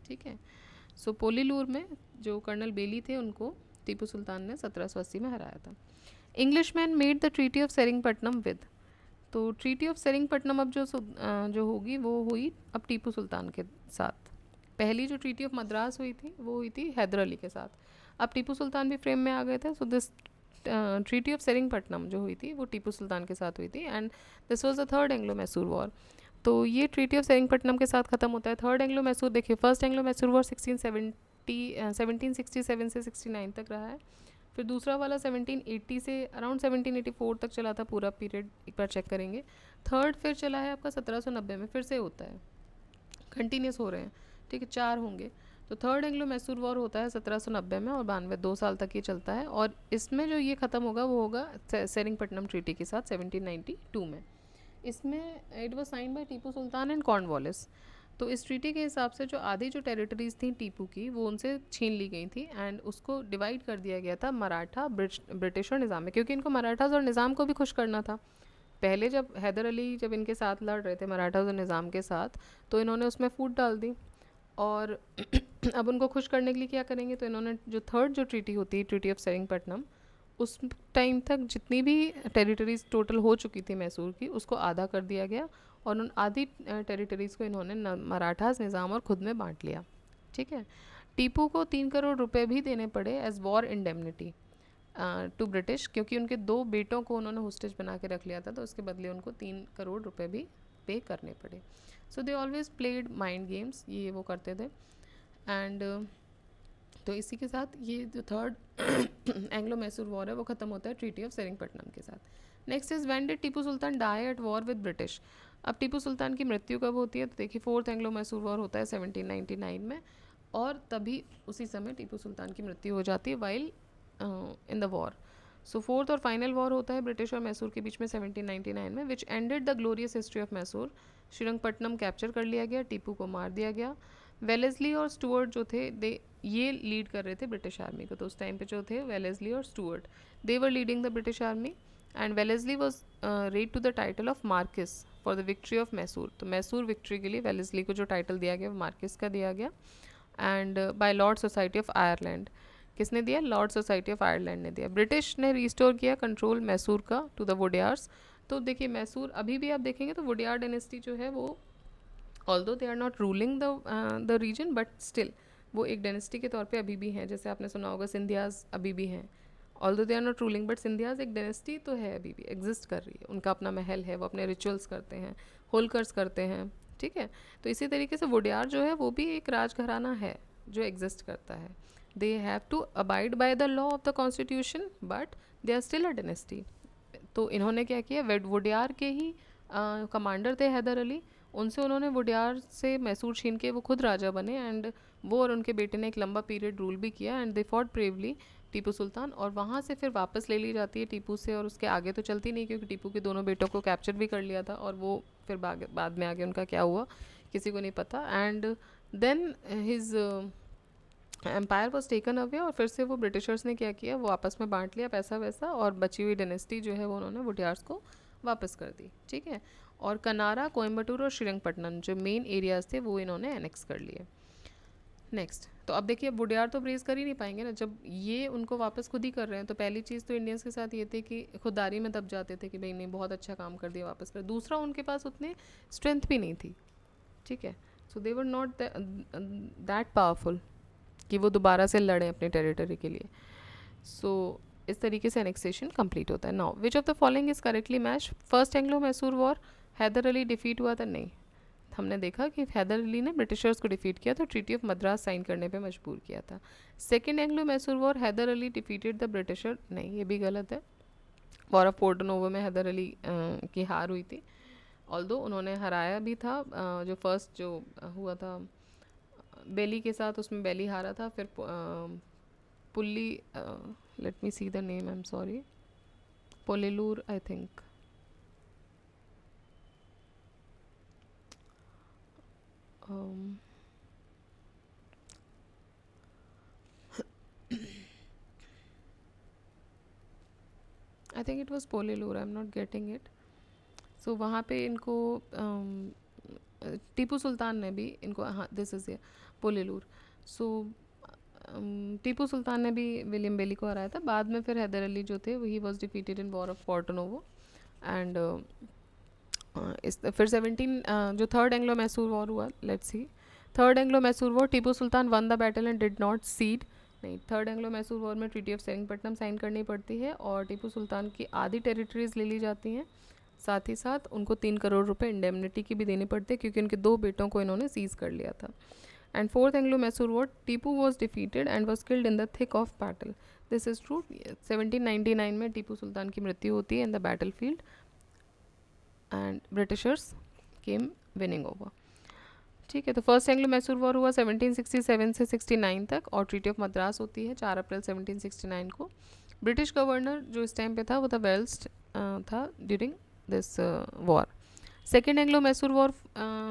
ठीक है। सो पोलीलूर में जो कर्नल बेली थे उनको टीपू सुल्तान ने 1780 में हराया था। Englishman made the treaty of Seringapatam with. तो ट्रीटी ऑफ सेरिंगपट्टनम अब जो होगी वो हुई अब टीपू सुल्तान के साथ। पहली जो ट्रीटी ऑफ मद्रास हुई थी वो हुई थी हैदर अली के साथ। अब टीपू सुल्तान भी फ्रेम में आ गए थे। सो दिस ट्रीटी ऑफ सेरिंगपट्टनम जो हुई थी वो टीपू सुल्तान के साथ हुई थी, and this was the third Anglo Mysore war. तो ये ट्रीटी ऑफ सेरिंगपट्टनम के साथ ख़त्म होता है। थर्ड एंग्लो मैसूर, देखिए फर्स्ट एंग्लो मैसूर वॉर 1767 से 69 तक रहा है। फिर दूसरा वाला 1780 से अराउंड 1784 तक चला था, पूरा पीरियड एक बार चेक करेंगे। थर्ड फिर चला है आपका 1790 में, फिर से होता है, कंटिन्यूस हो रहे हैं, ठीक है, 4 होंगे। तो थर्ड एंग्लो मैसूर वॉर होता है 1790 में, और 92 2 साल तक ये चलता है। और इसमें जो ये ख़त्म होगा वो होगा सेरिंगपट्टनम ट्रीटी के साथ 1792 में। इसमें it was sign by Tipu Sultan and Cornwallis. तो इस ट्रीटी के हिसाब से जो आधी जो टेरिटरीज थी टीपू की वो उनसे छीन ली गई थी, एंड उसको डिवाइड कर दिया गया था मराठा, ब्रिटिश और निज़ाम में, क्योंकि इनको मराठास और निज़ाम को भी खुश करना था। पहले जब हैदर अली जब इनके साथ लड़ रहे थे मराठास और निज़ाम के साथ, तो इन्होंने उसमें फूट डाल दी, और अब उनको खुश करने के लिए क्या करेंगे, तो इन्होंने जो थर्ड जो ट्रीटी होती है, ट्रीटी ऑफ सेरिंगपट्टनम, उस टाइम तक जितनी भी टेरिटरीज टोटल हो चुकी थी मैसूर की, उसको आधा कर दिया गया, और उन आधी टेरिटरीज़ को इन्होंने मराठास, निज़ाम और खुद में बांट लिया, ठीक है। टीपू को 3 करोड़ रुपए भी देने पड़े as war indemnity to British, क्योंकि उनके 2 बेटों को उन्होंने होस्टेज बना के रख लिया था, तो उसके बदले उनको 3 करोड़ रुपए भी पे करने पड़े। So they always played mind games, ये वो करते थे। एंड तो इसी के साथ ये जो थर्ड एंग्लो मैसूर वॉर है वो ख़त्म होता है ट्रीटी ऑफ सेरिंगपट्टनम के साथ। Next is when did Tipu Sultan die at war with British. अब टीपू सुल्तान की मृत्यु कब होती है, तो देखिए फोर्थ एंग्लो मैसूर वॉर होता है 1799 में, और तभी उसी समय टीपू सुल्तान की मृत्यु हो जाती है while in the war. So fourth और फाइनल वॉर होता है ब्रिटिश और मैसूर के बीच में 1799 में, which ended the glorious history of Mysore. Srirangapatnam capture कर लिया गया, टीपू को मार दिया गया। वेलेस्ली और स्टुअर्ट जो थे दे ये लीड कर रहे थे ब्रिटिश आर्मी को, तो उस टाइम पे जो थे वेलेस्ली और Stuart, they were leading the British army. And Wellesley was raised to the title of marquis for the victory of Mysore. तो मैसूर विक्ट्री के लिए वेलेस्ली को जो टाइटल दिया गया वो मार्किस का दिया गया। And by lord society of Ireland, किसने दिया? लॉर्ड सोसाइटी ऑफ आयरलैंड ने दिया। ब्रिटिश ने रिस्टोर किया कंट्रोल मैसूर का टू द वुडियार्स। तो देखिए मैसूर अभी भी आप देखेंगे तो वुडियार डायनेस्टी जो है वो, although they are not ruling the region, but still वो एक डायनेस्टी के तौर पे अभी भी हैं। जैसे आपने सुना होगा सिंधियाज अभी भी हैं, although they are not ruling, but Scindias एक डायनेस्टी तो है, अभी भी एग्जिस्ट कर रही है। उनका अपना महल है, वो अपने रिचुअल्स करते हैं, होलकर्स करते हैं, ठीक है। तो इसी तरीके से वुडियार जो है वो भी एक राजघराना है जो एग्जिस्ट करता है। They have to abide by the law of the constitution, but they are still a dynasty. तो इन्होंने क्या किया, वुडियार के ही कमांडर थे हैदर अली, उनसे उन्होंने वुडियार से मैसूर छीन के वो खुद राजा बने। एंड वो और उनके बेटे ने एक लंबा पीरियड रूल भी किया। And they fought bravely Tipu Sultan, और वहाँ से फिर वापस ले ली जाती है टीपू से, और उसके आगे तो चलती नहीं क्योंकि टीपू के दोनों बेटों को कैप्चर भी कर लिया था, और वो फिर बाद में आगे उनका क्या हुआ किसी को नहीं पता। And then his empire was taken away, और फिर से वो ब्रिटिशर्स ने क्या किया, वो आपस में बांट लिया पैसा वैसा, और बची हुई डायनेस्टी जो है वो उन्होंने वुडियार्स को वापस कर दी, ठीक है। और कनारा, कोयम्बटूर और श्रीरंगपट्टनम जो मेन एरियाज थे वो इन्होंने एनेक्स कर लिए। नेक्स्ट, तो अब देखिए वुडियार तो प्रेज कर ही नहीं पाएंगे ना, जब ये उनको वापस खुद ही कर रहे हैं। तो पहली चीज़ तो इंडियंस के साथ ये थी कि खुददारी में दब जाते थे कि भाई नहीं बहुत अच्छा काम कर दिया वापस कर। दूसरा उनके पास उतने स्ट्रेंथ भी नहीं थी, ठीक है। सो दे वर नॉट दैट पावरफुल कि वो दोबारा से लड़ें अपने टेरिटरी के लिए। सो इस तरीके से एनेक्सेशन कंप्लीट होता है। Now which of the following is correctly match? First Anglo Mysore war, Hyder Ali defeat हुआ था? नहीं, हमने देखा कि हैदर अली ने ब्रिटिशर्स को डिफीट किया था, ट्रीटी ऑफ मद्रास साइन करने पे मजबूर किया था। Second Anglo Mysore war, Hyder Ali defeated the Britisher? नहीं, ये भी गलत है। वॉर ऑफ पोर्टो नोवो में हैदर अली की हार हुई थी, ऑल्दो उन्होंने हराया भी था। जो फर्स्ट जो हुआ था बेली के साथ, उसमें बेली हारा था। फिर पुल्ली, let me see the name, I am sorry, Pollilur I think, I think it was Pollilur, I am not getting it. सो वहाँ पे इनको टीपू सुल्तान ने भी इनको, हाँ this is Pollilur. So Tipu Sultan ने भी विलियम बेली को हराया था। बाद में फिर हैदर अली जो थे he was defeated in war of Porto Novo. And इस फिर 17 जो थर्ड एंग्लो मैसूर वॉर हुआ, let's see. Third Anglo Mysore war, Tipu Sultan won the battle and did not cede. नहीं, थर्ड एंग्लो मैसूर वॉर में ट्रीटी ऑफ सेरिंगपट्टनम साइन करनी पड़ती है और टीपू सुल्तान की आधी टेरिटरीज ले ली जाती हैं। साथ ही साथ उनको 3 करोड़ रुपए इंडेमनिटी की भी देनी पड़ती है क्योंकि उनके 2 बेटों को इन्होंने सीज कर लिया था। And fourth Anglo Mysore war, Tipu was defeated and was killed in the thick of battle. This is true. 1799 में टीपू सुल्तान की मृत्यु होती है इन the battle field and Britishers came winning over, ठीक है। तो फर्स्ट एंग्लो मैसूर वॉर हुआ 1767 से 69 तक, और ट्रीटी ऑफ मद्रास होती है 4 अप्रैल 1769 को। ब्रिटिश गवर्नर जो इस टाइम पे था वो था वेल्स था during this war. Second Anglo Mysore war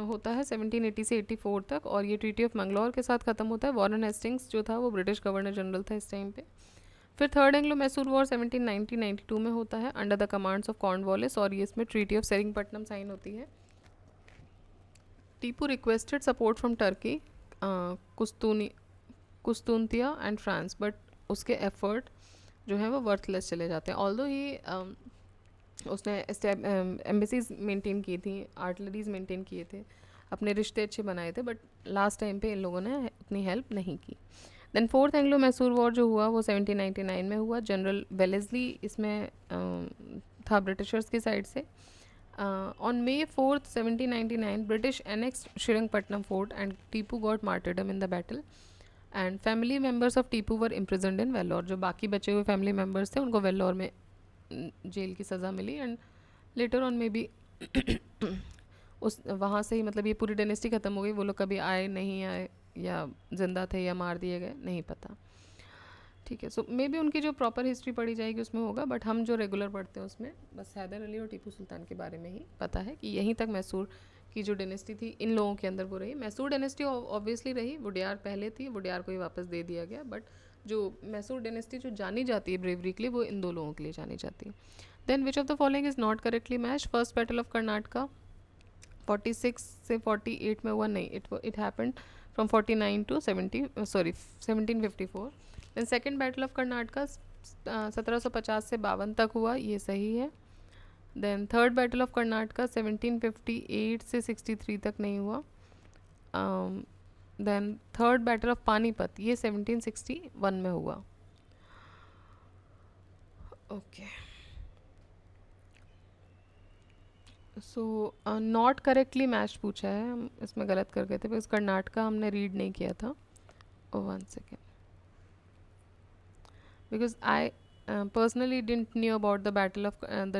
होता है 1780 से 84 तक, और ये ट्रीटी ऑफ मंगलौर के साथ ख़त्म होता है। वॉरेन हेस्टिंग्स जो था वो ब्रिटिश गवर्नर जनरल था इस टाइम पे। फिर थर्ड एंग्लो मैसूर वॉर 1790-92 में होता है under the commands of Cornwallis, और ये इसमें ट्रीटी ऑफ सेरिंगपट्टनम साइन होती है। Tipu requested support from Turkey, कुस्तुनतिया एंड फ्रांस, बट उसके एफर्ट जो है वो वर्थलेस चले जाते हैं। ऑल्दो ही उसने एम्बेसीज मेंटेन की थी, आर्टिलरीज मेंटेन किए थे, अपने रिश्ते अच्छे बनाए थे, बट लास्ट टाइम पे इन लोगों ने उतनी हेल्प नहीं की। Then fourth Anglo Mysore war जो हुआ वो 1799 में हुआ। जनरल वेलेस्ली इसमें था ब्रिटिशर्स की साइड से। On May 4th, 1799, British annexed Srirangpatnam fort and Tipu got martyrdom in the battle. And family members of Tipu were imprisoned in Vellore. जो बाकी बचे हुए फैमिली मेम्बर्स थे उनको वेल्लोर में जेल की सज़ा मिली। एंड लेटर ऑन में भी उस वहाँ से ही मतलब ये पूरी डायनेस्टी ख़त्म हो गई। वो लोग कभी आए नहीं आए या जिंदा थे या मार दिए गए नहीं पता, ठीक। ठीक है, सो मे बी उनकी जो प्रॉपर हिस्ट्री पढ़ी जाएगी उसमें होगा, बट हम जो रेगुलर पढ़ते हैं उसमें बस हैदर अली और टीपू सुल्तान के बारे में ही पता है कि यहीं तक मैसूर की जो डेनेस्टी थी इन लोगों के अंदर वो रही। मैसूर डेनेस्टी ऑब्वियसली रही, वुडियार पहले थी, वुडियार को ही वापस दे दिया गया, बट जो मैसूर डेनेस्टी जो जानी जाती है ब्रेवरी के लिए वो इन दो लोगों के लिए जानी जाती है। Then which of the following is not correctly match? First battle of Karnataka 46 से 48 में हुआ नहीं, it happened from 49 to 1754। Then second battle of Karnataka 1750 से 52 तक हुआ, ये सही है। Then third battle of Karnataka 1758 से 63 तक नहीं हुआ। Then third battle of Panipat ये 1761 में हुआ। Okay, so not correctly match पूछा है, हम इसमें गलत कर गए थे बिकॉज कर्नाटका हमने रीड नहीं किया था। One second, because I personally didn't knew about the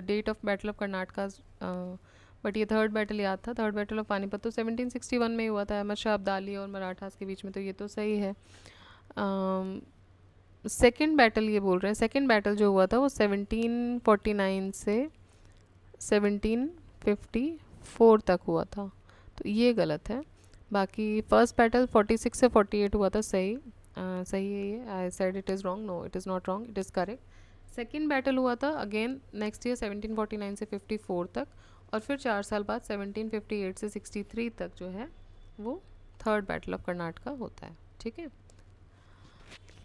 date of battle of Karnataka, but ये थर्ड बैटल याद था। थर्ड बैटल ऑफ पानीपत तो 1761 में ही हुआ था, अहमद शाह अब्दाली और मराठास के बीच में, तो ये तो सही है। सेकेंड बैटल ये बोल रहे हैं, सेकेंड बैटल जो हुआ था वो 1749 से 1754 तक हुआ था, तो ये गलत है। बाकी फर्स्ट बैटल 46 से 48 हुआ था, सही सही है ये। I said it is wrong, no it is not wrong, it is correct. Second battle हुआ था अगेन नेक्स्ट ईयर 1749 से 54 तक, और फिर 4 साल बाद 1758 से 63 तक जो है वो थर्ड बैटल ऑफ कर्नाटका होता है। ठीक है,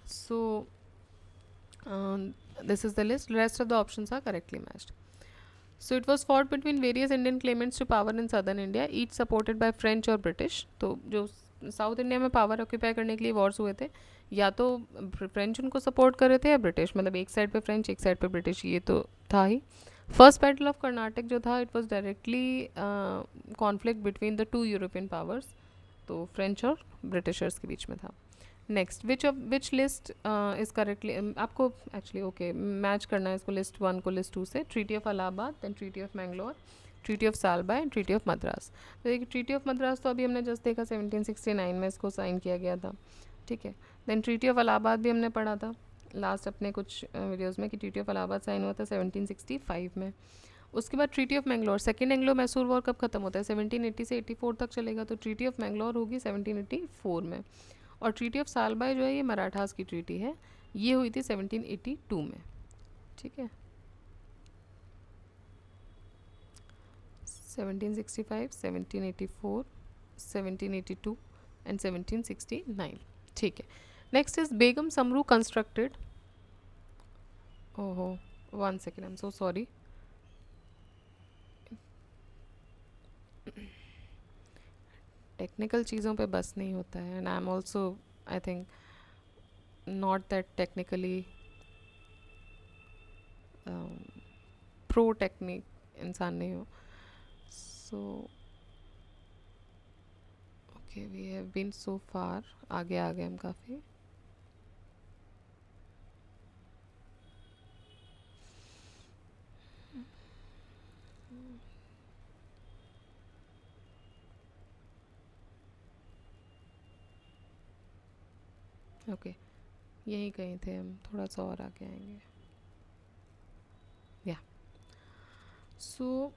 so this is the list, rest of the options are correctly matched. So it was fought between various Indian claimants to power in southern India, each supported by French और British। तो जो south India में power occupy करने के लिए Wars हुए थे, या तो फ्रेंच उनको सपोर्ट कर रहे थे या ब्रिटिश, मतलब एक साइड पे फ्रेंच एक साइड पे ब्रिटिश, ये तो था ही। फर्स्ट बैटल ऑफ कर्नाटक जो था it was directly conflict between the two European powers, तो फ्रेंच और ब्रिटिशर्स के बीच में था। Next, which list is correctly, आपको एक्चुअली ओके मैच करना है इसको लिस्ट 1 को लिस्ट 2 से। Treaty of Allahabad, then treaty of Mangalore, treaty of Salbai and treaty of Madras. तो देखिए ट्रीटी ऑफ मद्रास तो अभी हमने जस्ट देखा 1769 में इसको साइन किया गया था। ठीक है, देन ट्रीटी ऑफ इलाहाबाद भी हमने पढ़ा था लास्ट अपने कुछ वीडियोज़ में कि ट्रीटी ऑफ इलाहाबाद साइन हुआ था 1765 में। उसके बाद treaty of Mangalore, second Anglo Mysore war कब खत्म होता है? 1780 से 84 तक चलेगा, तो ट्रीटी ऑफ मैंगलोर होगी 1784 में। और ट्रीटी ऑफ सालबाई जो है ये मराठास की ट्रीटी है, ये हुई थी 1782 में। ठीक है, 1765, 1784, 1782 एंड 1769। ठीक है, next is Begum Samru constructed, ओहो 1 second, I am so sorry, technical चीज़ों पे बस नहीं होता है, and I am also I think not that technically pro technique इंसान नहीं हो। So okay, we have been so far, आगे आ गए हम काफ़ी। ओके, यहीं कहीं थे हम, थोड़ा सा और आगे आएंगे। या so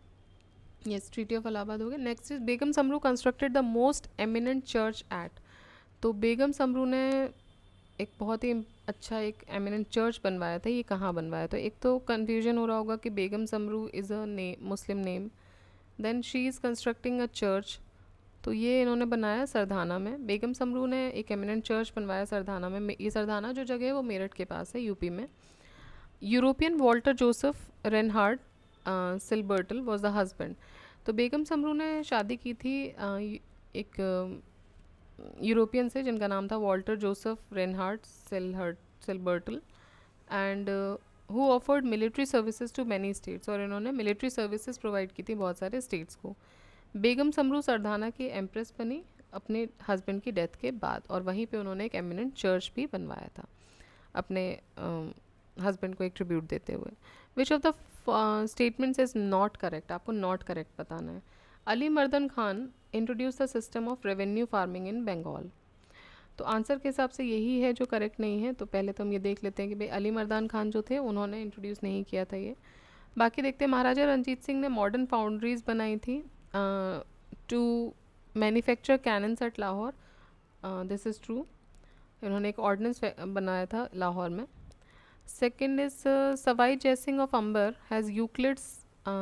yes, treaty of Allahabad हो गया। Next is Begum Samru constructed the most eminent church at. तो बेगम समरू ने एक बहुत ही अच्छा एक एमिनेंट चर्च बनवाया था, ये कहाँ बनवाया? तो एक तो कन्फ्यूजन हो रहा होगा कि Begum Samru is a name, Muslim name, then she is constructing a church, तो ये इन्होंने बनाया सरधाना में। बेगम समरू ने एक एमिनेंट चर्च बनवाया सरधाना में, ये सरधाना जो जगह है वो मेरठ के पास है, यूपी में। यूरोपियन वॉल्टर जोसेफ रेनहार्ड सिल्बर्टल वॉज द हस्बैंड। तो बेगम समरू ने शादी की थी एक यूरोपियन से जिनका नाम था वॉल्टर जोसेफ रेनहार्ड सिल्बर्टल, and who offered military services to many states, और इन्होंने मिलिट्री सर्विसेज प्रोवाइड की थी बहुत सारे स्टेट्स को। बेगम समरू सरधाना की एम्प्रेस बनी अपने हस्बैंड की डेथ के बाद, और वहीं पे उन्होंने एक एमिनेंट चर्च भी बनवाया था अपने हस्बैंड को एक ट्रिब्यूट देते हुए। Which of the statements is not correct? आपको नॉट करेक्ट बताना है। Ali Mardan Khan introduce the system of revenue farming in Bengal. तो आंसर के हिसाब से यही है जो करेक्ट नहीं है। तो पहले तो हम ये देख लेते हैं कि भाई अली मर्दान खान जो थे उन्होंने इंट्रोड्यूस नहीं किया था ये। बाकी देखते हैं, महाराजा रंजीत सिंह ने मॉडर्न फाउंड्रीज बनाई थी to manufacture cannons eight Lahore, this is true. इन्होंने एक ऑर्डिनेंस बनाया था लाहौर में। Second is Sawai Jaisingh of Ambar has Euclid's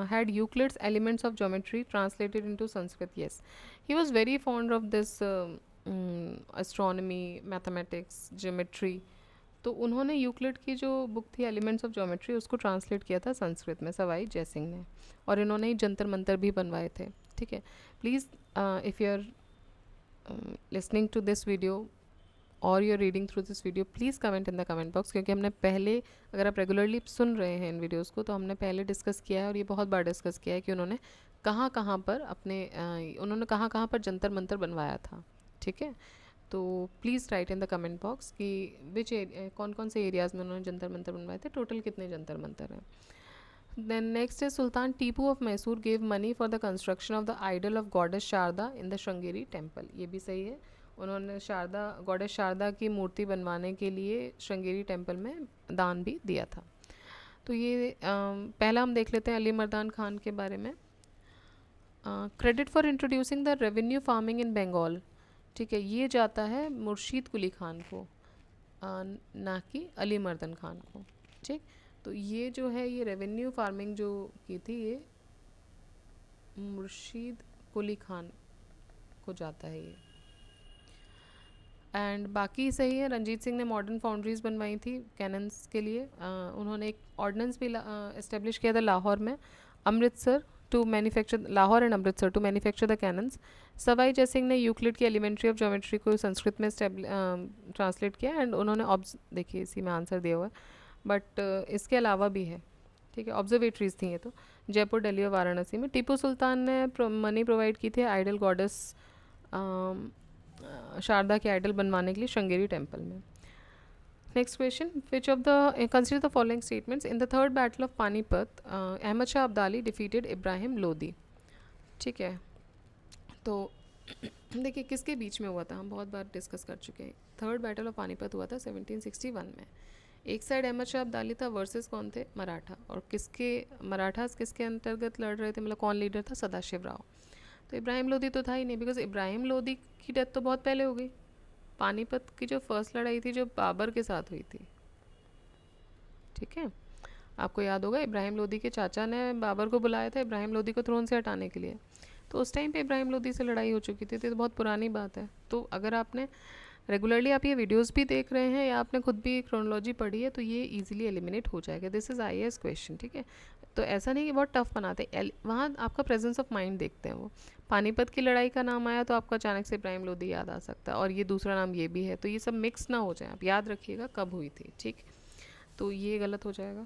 had Euclid's elements of geometry translated into Sanskrit. Yes, he was very fond of this astronomy, mathematics, geometry. तो उन्होंने Euclid की जो book थी एलिमेंट्स ऑफ ज्योमेट्री उसको ट्रांसलेट किया था संस्कृत में सवाई जयसिंह ने, और इन्होंने ही जंतर मंतर भी बनवाए थे। ठीक है, please if you are listening to this video और you are reading through this video, please comment in the comment box, क्योंकि हमने पहले, अगर आप रेगुलरली सुन रहे हैं इन वीडियोज़ को, तो हमने पहले डिस्कस किया है और ये बहुत बार डिस्कस किया है कि उन्होंने कहाँ कहाँ पर जंतर मंतर बनवाया था। ठीक है, तो please write in the comment box कि विच कौन कौन से एरियाज़ में उन्होंने जंतर मंतर बनवाए थे, टोटल कितने जंतर मंतर हैं। Then next is Sultan Tipu of Mysore gave money for the construction of the idol of goddess Sharda in the Sringeri temple. ये भी सही है, उन्होंने गॉडेस शारदा की मूर्ति बनवाने के लिए श्रृंगेरी टेम्पल में दान भी दिया था। तो ये पहला हम देख लेते हैं अली मर्दान खान के बारे में। Credit for introducing the revenue farming in Bengal, ठीक है, ये जाता है मुर्शीद कुली खान को, ना कि अली मर्दान खान को। ठीक, तो ये जो है ये रेवेन्यू फार्मिंग जो की थी ये मुर्शीद कुली खान को जाता है ये। एंड बाकी सही है, रंजीत सिंह ने मॉडर्न फाउंड्रीज बनवाई थी कैनन्स के लिए। उन्होंने एक ऑर्डिनेंस भी इस्टेब्लिश किया था लाहौर में, Amritsar to manufacture, Lahore and Amritsar to manufacture the cannons. Sawai Jaisingh ने यूक्लिड की एलिमेंट्री ऑफ ज्योमेट्री को संस्कृत में ट्रांसलेट किया, एंड उन्होंने देखिए इसी में आंसर दिया हुआ है, बट इसके अलावा भी है। ठीक है, ऑब्जर्वेटरीज थी ये तो, जयपुर, दिल्ली और वाराणसी में। टीपू सुल्तान ने मनी प्रोवाइड की थी आइडल गॉडेस शारदा के आइडल बनवाने के लिए श्रृंगेरी टेम्पल में। Next question, which of the consider the following statements in the third battle of Panipat Ahmad Shah Abdali defeated Ibrahim Lodi. ठीक है, तो देखिए किसके बीच में हुआ था, हम बहुत बार डिस्कस कर चुके हैं। थर्ड बैटल ऑफ पानीपत हुआ था 1761 में। एक साइड अहमद शाह अब्दाली था, वर्सेस कौन थे, मराठा। और मराठास किसके अंतर्गत लड़ रहे थे, मतलब कौन लीडर था, सदाशिव राव। तो इब्राहिम लोदी तो था ही नहीं, बिकॉज इब्राहिम लोदी की डेथ तो बहुत पहले हो गई। पानीपत की जो फर्स्ट लड़ाई थी जो बाबर के साथ हुई थी, ठीक है, आपको याद होगा, इब्राहिम लोदी के चाचा ने बाबर को बुलाया था इब्राहिम लोदी को थ्रोन से हटाने के लिए। तो उस टाइम पे इब्राहिम लोदी से लड़ाई हो चुकी थी, तो बहुत पुरानी बात है। तो अगर आपने रेगुलरली आप ये वीडियोस भी देख रहे हैं या आपने खुद भी क्रोनोलॉजी पढ़ी है, तो ये इजीली एलिमिनेट हो जाएगा। दिस इज़ IAS क्वेश्चन, ठीक है। तो ऐसा नहीं कि बहुत टफ बनाते, वहाँ आपका प्रेजेंस ऑफ माइंड देखते हैं वो। पानीपत की लड़ाई का नाम आया तो आपको अचानक से इब्राहिम लोदी याद आ सकता है, और ये दूसरा नाम ये भी है, तो ये सब मिक्स ना हो जाए, आप याद रखिएगा कब हुई थी, ठीक। तो ये गलत हो जाएगा।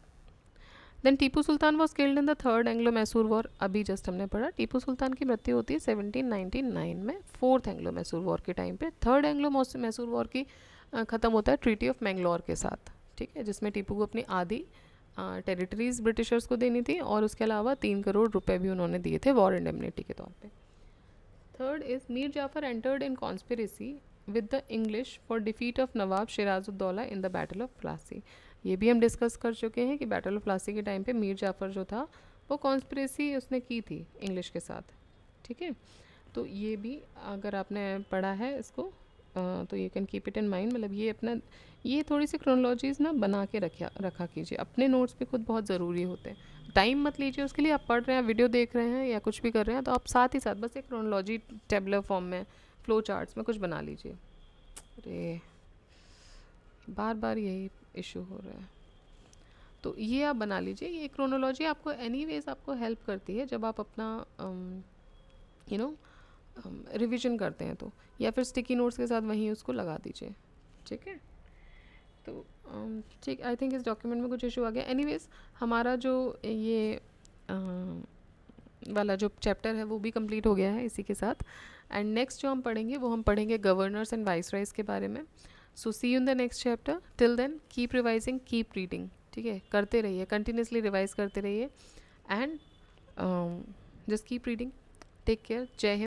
Then Tipu Sultan was killed in the third Anglo Mysore war. अभी जस्ट हमने पढ़ा टीपू सुल्तान की मृत्यु होती है 1799 में, फोर्थ एंग्लो मैसूर वॉर के टाइम पे। थर्ड एंग्लो मैसूर वॉर की ख़त्म होता है ट्रीटी ऑफ मैंगलोर के साथ, ठीक है, जिसमें टीपू को अपनी आधी टेरिटरीज ब्रिटिशर्स को देनी थी, और उसके अलावा 3 करोड़ रुपए भी उन्होंने दिए थे वॉर इंडेमनिटी के तौर पे। Third is Mir Jafar entered in conspiracy with the English for defeat of Nawab Sirajuddaula in the battle of Plassey. ये भी हम डिस्कस कर चुके हैं कि बैटल ऑफ प्लासी के टाइम पे मीर जाफ़र जो था वो कॉन्स्पिरेसी उसने की थी इंग्लिश के साथ, ठीक है। तो ये भी अगर आपने पढ़ा है इसको तो you can keep it in mind. मतलब ये थोड़ी सी क्रोनोलॉजीज़ ना बना के रखा कीजिए, अपने नोट्स पे खुद बहुत ज़रूरी होते हैं। टाइम मत लीजिए उसके लिए, आप पढ़ रहे हैं, वीडियो देख रहे हैं या कुछ भी कर रहे हैं, तो आप साथ ही साथ बस एक क्रोनोलॉजी टेबलर फॉर्म में, फ्लो चार्ट्स में कुछ बना लीजिए। अरे बार बार यही इशू हो रहा है, तो ये आप बना लीजिए। ये क्रोनोलॉजी आपको एनीवेज आपको हेल्प करती है जब आप अपना रिवीजन करते हैं, तो या फिर स्टिकी नोट्स के साथ वहीं उसको लगा दीजिए, ठीक है। तो ठीक, आई थिंक इस डॉक्यूमेंट में कुछ इशू आ गया। एनीवेज हमारा जो ये वाला जो चैप्टर है वो भी कंप्लीट हो गया है इसी के साथ। एंड नेक्स्ट जो हम पढ़ेंगे वो हम पढ़ेंगे गवर्नर्स एंड वाइसरॉयज के बारे में। So see you in the next chapter. Till then keep revising, keep reading, ठीक है, करते रहिए, कंटिन्यूसली रिवाइज करते रहिए, and just keep reading. Take care, जय हिंद।